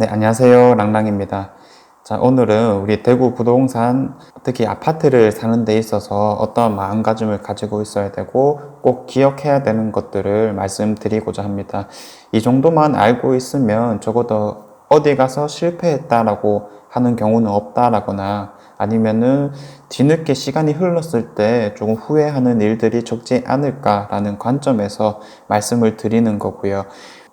네, 안녕하세요. 랑랑입니다. 자, 오늘은 우리 대구 부동산, 특히 아파트를 사는 데 있어서 어떤 마음가짐을 가지고 있어야 되고 꼭 기억해야 되는 것들을 말씀드리고자 합니다. 이 정도만 알고 있으면 적어도 어디 가서 실패했다라고 하는 경우는 없다라거나 아니면은 뒤늦게 시간이 흘렀을 때 조금 후회하는 일들이 적지 않을까라는 관점에서 말씀을 드리는 거고요.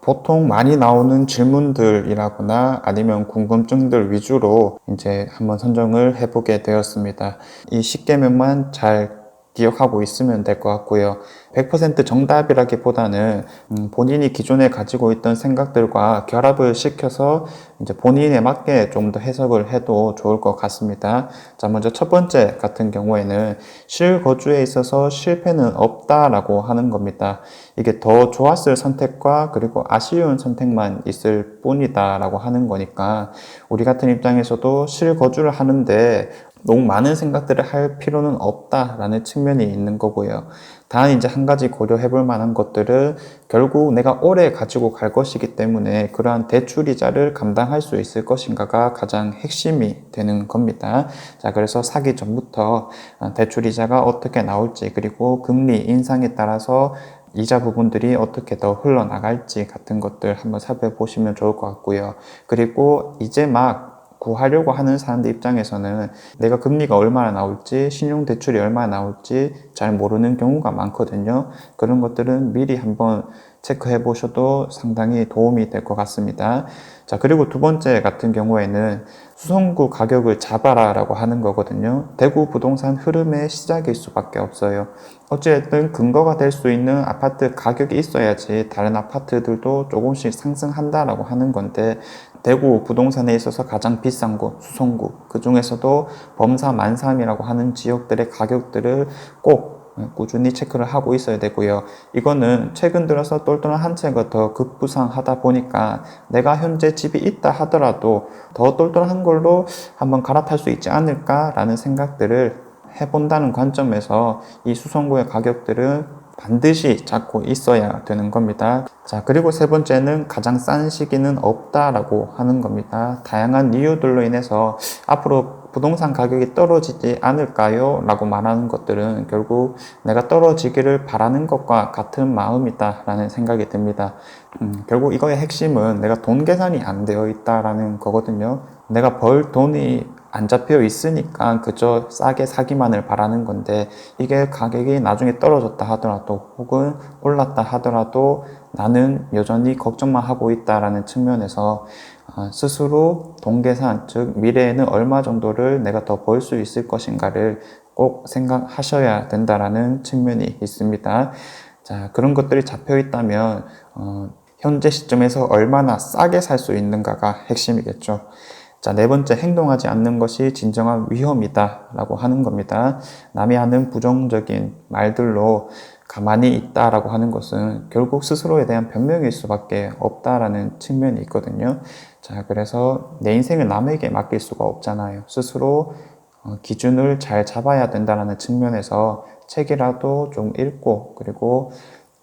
보통 많이 나오는 질문들이라거나 아니면 궁금증들 위주로 이제 한번 선정을 해보게 되었습니다. 이 10개면만 잘 기억하고 있으면 될 것 같고요. 100% 정답이라기보다는 본인이 기존에 가지고 있던 생각들과 결합을 시켜서 이제 본인에 맞게 좀 더 해석을 해도 좋을 것 같습니다. 자, 먼저 첫 번째 같은 경우에는 실거주에 있어서 실패는 없다라고 하는 겁니다. 이게 더 좋았을 선택과 그리고 아쉬운 선택만 있을 뿐이다라고 하는 거니까 우리 같은 입장에서도 실거주를 하는데 너무 많은 생각들을 할 필요는 없다라는 측면이 있는 거고요. 단 이제 한 가지 고려해 볼 만한 것들은 결국 내가 오래 가지고 갈 것이기 때문에 그러한 대출이자를 감당할 수 있을 것인가가 가장 핵심이 되는 겁니다. 자, 그래서 사기 전부터 대출이자가 어떻게 나올지 그리고 금리 인상에 따라서 이자 부분들이 어떻게 더 흘러나갈지 같은 것들 한번 살펴보시면 좋을 것 같고요. 그리고 이제 막 구하려고 하는 사람들 입장에서는 내가 금리가 얼마나 나올지, 신용대출이 얼마나 나올지 잘 모르는 경우가 많거든요. 그런 것들은 미리 한번 체크해 보셔도 상당히 도움이 될 것 같습니다. 자, 그리고 두 번째 같은 경우에는 수성구 가격을 잡아라 라고 하는 거거든요. 대구 부동산 흐름의 시작일 수밖에 없어요. 어쨌든 근거가 될 수 있는 아파트 가격이 있어야지 다른 아파트들도 조금씩 상승한다라고 하는 건데 대구 부동산에 있어서 가장 비싼 곳 수성구, 그 중에서도 범사 만삼이라고 하는 지역들의 가격들을 꼭 꾸준히 체크를 하고 있어야 되고요. 이거는 최근 들어서 똘똘한 한 채가 더 급부상하다 보니까 내가 현재 집이 있다 하더라도 더 똘똘한 걸로 한번 갈아탈 수 있지 않을까라는 생각들을 해본다는 관점에서 이 수성구의 가격들은 반드시 잡고 있어야 되는 겁니다. 자, 그리고 세 번째는 가장 싼 시기는 없다라고 하는 겁니다. 다양한 이유들로 인해서 앞으로 부동산 가격이 떨어지지 않을까요? 라고 말하는 것들은 결국 내가 떨어지기를 바라는 것과 같은 마음이다 라는 생각이 듭니다. 결국 이거의 핵심은 내가 돈 계산이 안 되어 있다라는 거거든요. 내가 벌 돈이 안 잡혀 있으니까 그저 싸게 사기만을 바라는 건데 이게 가격이 나중에 떨어졌다 하더라도 혹은 올랐다 하더라도 나는 여전히 걱정만 하고 있다라는 측면에서 스스로 돈 계산, 즉 미래에는 얼마 정도를 내가 더 벌 수 있을 것인가를 꼭 생각하셔야 된다라는 측면이 있습니다. 자, 그런 것들이 잡혀 있다면 현재 시점에서 얼마나 싸게 살 수 있는가가 핵심이겠죠. 자, 네 번째, 행동하지 않는 것이 진정한 위험이다 라고 하는 겁니다. 남이 하는 부정적인 말들로 가만히 있다라고 하는 것은 결국 스스로에 대한 변명일 수밖에 없다라는 측면이 있거든요. 자, 그래서 내 인생을 남에게 맡길 수가 없잖아요. 스스로 기준을 잘 잡아야 된다는 측면에서 책이라도 좀 읽고 그리고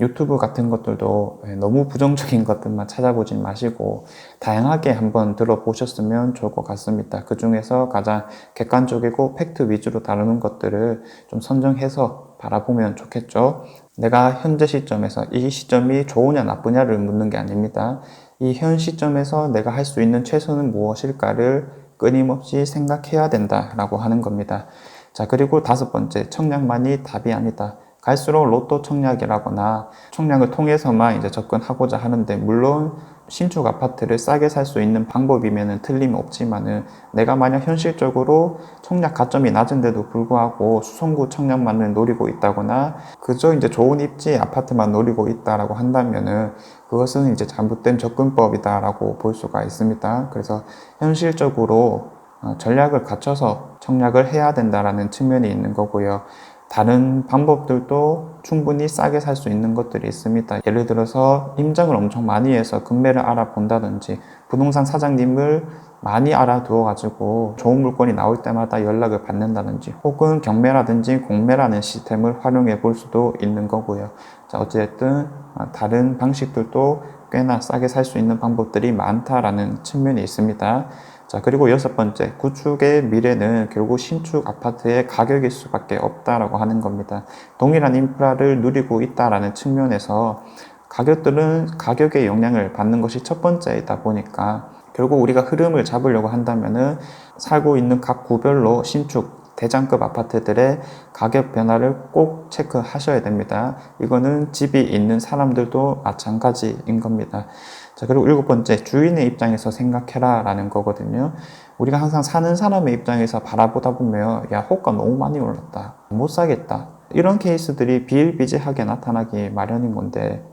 유튜브 같은 것들도 너무 부정적인 것들만 찾아보지 마시고 다양하게 한번 들어보셨으면 좋을 것 같습니다. 그 중에서 가장 객관적이고 팩트 위주로 다루는 것들을 좀 선정해서 바라보면 좋겠죠. 내가 현재 시점에서 이 시점이 좋으냐 나쁘냐를 묻는 게 아닙니다. 이 현 시점에서 내가 할 수 있는 최선은 무엇일까를 끊임없이 생각해야 된다라고 하는 겁니다. 자, 그리고 다섯 번째, 청량만이 답이 아니다. 갈수록 로또 청약이라거나 청약을 통해서만 이제 접근하고자 하는데 물론 신축 아파트를 싸게 살 수 있는 방법이면은 틀림없지만은 내가 만약 현실적으로 청약 가점이 낮은데도 불구하고 수성구 청약만을 노리고 있다거나 그저 이제 좋은 입지 아파트만 노리고 있다라고 한다면은 그것은 이제 잘못된 접근법이다라고 볼 수가 있습니다. 그래서 현실적으로 전략을 갖춰서 청약을 해야 된다라는 측면이 있는 거고요. 다른 방법들도 충분히 싸게 살 수 있는 것들이 있습니다. 예를 들어서 임장을 엄청 많이 해서 금매를 알아본다든지 부동산 사장님을 많이 알아두어 가지고 좋은 물건이 나올 때마다 연락을 받는다든지 혹은 경매라든지 공매라는 시스템을 활용해 볼 수도 있는 거고요. 자, 어쨌든 다른 방식들도 꽤나 싸게 살 수 있는 방법들이 많다라는 측면이 있습니다. 자, 그리고 여섯 번째, 구축의 미래는 결국 신축 아파트의 가격일 수밖에 없다라고 하는 겁니다. 동일한 인프라를 누리고 있다라는 측면에서 가격들은 가격의 영향을 받는 것이 첫 번째이다 보니까 결국 우리가 흐름을 잡으려고 한다면은 살고 있는 각 구별로 신축 대장급 아파트들의 가격 변화를 꼭 체크하셔야 됩니다. 이거는 집이 있는 사람들도 마찬가지인 겁니다. 자, 그리고 일곱 번째, 주인의 입장에서 생각해라 라는 거거든요. 우리가 항상 사는 사람의 입장에서 바라보다 보면 야, 호가 너무 많이 올랐다, 못 사겠다, 이런 케이스들이 비일비재하게 나타나기 마련인 건데,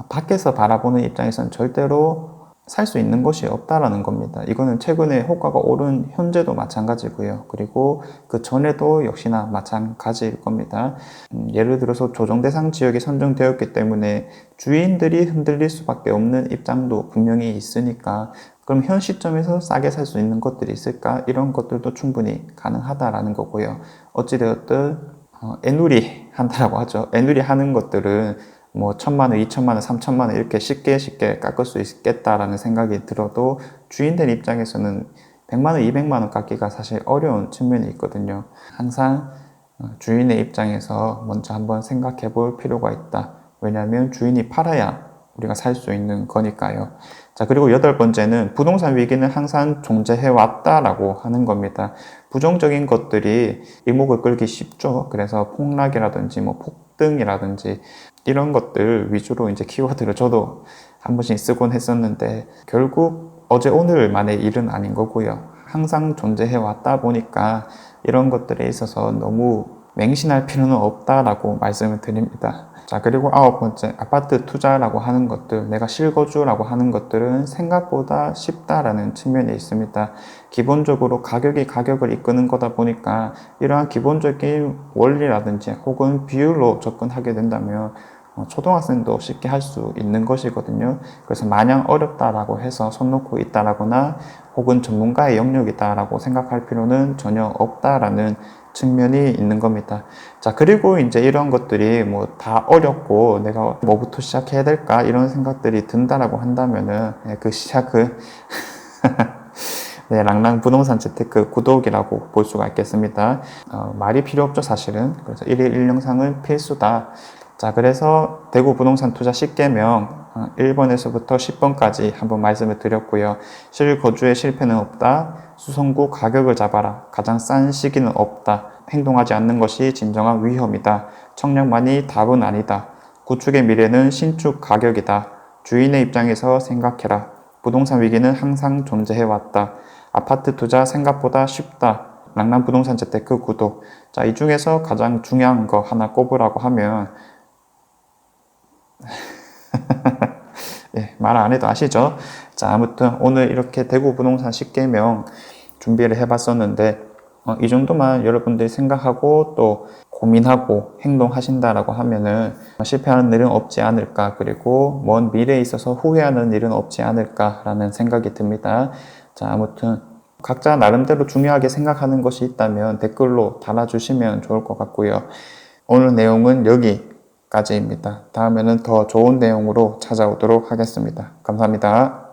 밖에서 바라보는 입장에서는 절대로 살 수 있는 것이 없다라는 겁니다. 이거는 최근에 호가가 오른 현재도 마찬가지고요. 그리고 그 전에도 역시나 마찬가지일 겁니다. 예를 들어서 조정 대상 지역이 선정되었기 때문에 주인들이 흔들릴 수밖에 없는 입장도 분명히 있으니까, 그럼 현 시점에서 싸게 살 수 있는 것들이 있을까? 이런 것들도 충분히 가능하다라는 거고요. 어찌되었든 애누리 한다라고 하죠. 애누리 하는 것들은 뭐 1,000만 원, 2,000만 원, 3,000만 원 이렇게 쉽게 깎을 수 있겠다라는 생각이 들어도 주인들 입장에서는 100만 원, 200만 원 깎기가 사실 어려운 측면이 있거든요. 항상 주인의 입장에서 먼저 한번 생각해 볼 필요가 있다. 왜냐하면 주인이 팔아야 우리가 살 수 있는 거니까요. 자, 그리고 여덟 번째는 부동산 위기는 항상 존재해 왔다라고 하는 겁니다. 부정적인 것들이 이목을 끌기 쉽죠. 그래서 폭락이라든지 뭐 폭등이라든지 이런 것들 위주로 이제 키워드를 저도 한 번씩 쓰곤 했었는데, 결국 어제 오늘만의 일은 아닌 거고요. 항상 존재해 왔다 보니까 이런 것들에 있어서 너무 맹신할 필요는 없다라고 말씀을 드립니다. 자, 그리고 아홉 번째, 아파트 투자라고 하는 것들, 내가 실거주라고 하는 것들은 생각보다 쉽다라는 측면이 있습니다. 기본적으로 가격이 가격을 이끄는 거다 보니까 이러한 기본적인 원리라든지 혹은 비율로 접근하게 된다면 초등학생도 쉽게 할 수 있는 것이거든요. 그래서 마냥 어렵다라고 해서 손 놓고 있다라거나 혹은 전문가의 영역이다라고 생각할 필요는 전혀 없다라는 측면이 있는 겁니다. 자, 그리고 이제 이런 것들이 뭐 다 어렵고 내가 뭐부터 시작해야 될까 이런 생각들이 든다라고 한다면은 그 시작은 네, 랑랑 부동산 재테크 구독이라고 볼 수가 있겠습니다. 말이 필요 없죠, 사실은. 그래서 1일 1영상은 필수다. 자, 그래서 대구 부동산 투자 10개명 1번에서부터 10번까지 한번 말씀을 드렸고요. 실거주에 실패는 없다. 수성구 가격을 잡아라. 가장 싼 시기는 없다. 행동하지 않는 것이 진정한 위험이다. 청약만이 답은 아니다. 구축의 미래는 신축 가격이다. 주인의 입장에서 생각해라. 부동산 위기는 항상 존재해왔다. 아파트 투자 생각보다 쉽다. 랑랑 부동산 재테크 구독. 자, 이 중에서 가장 중요한 거 하나 꼽으라고 하면 예, 말 안 해도 아시죠? 자, 아무튼 오늘 이렇게 대구 부동산 10개명 준비를 해봤었는데 이 정도만 여러분들이 생각하고 또 고민하고 행동하신다라고 하면은 실패하는 일은 없지 않을까, 그리고 먼 미래에 있어서 후회하는 일은 없지 않을까라는 생각이 듭니다. 자, 아무튼 각자 나름대로 중요하게 생각하는 것이 있다면 댓글로 달아주시면 좋을 것 같고요. 오늘 내용은 여기까지입니다. 다음에는 더 좋은 내용으로 찾아오도록 하겠습니다. 감사합니다.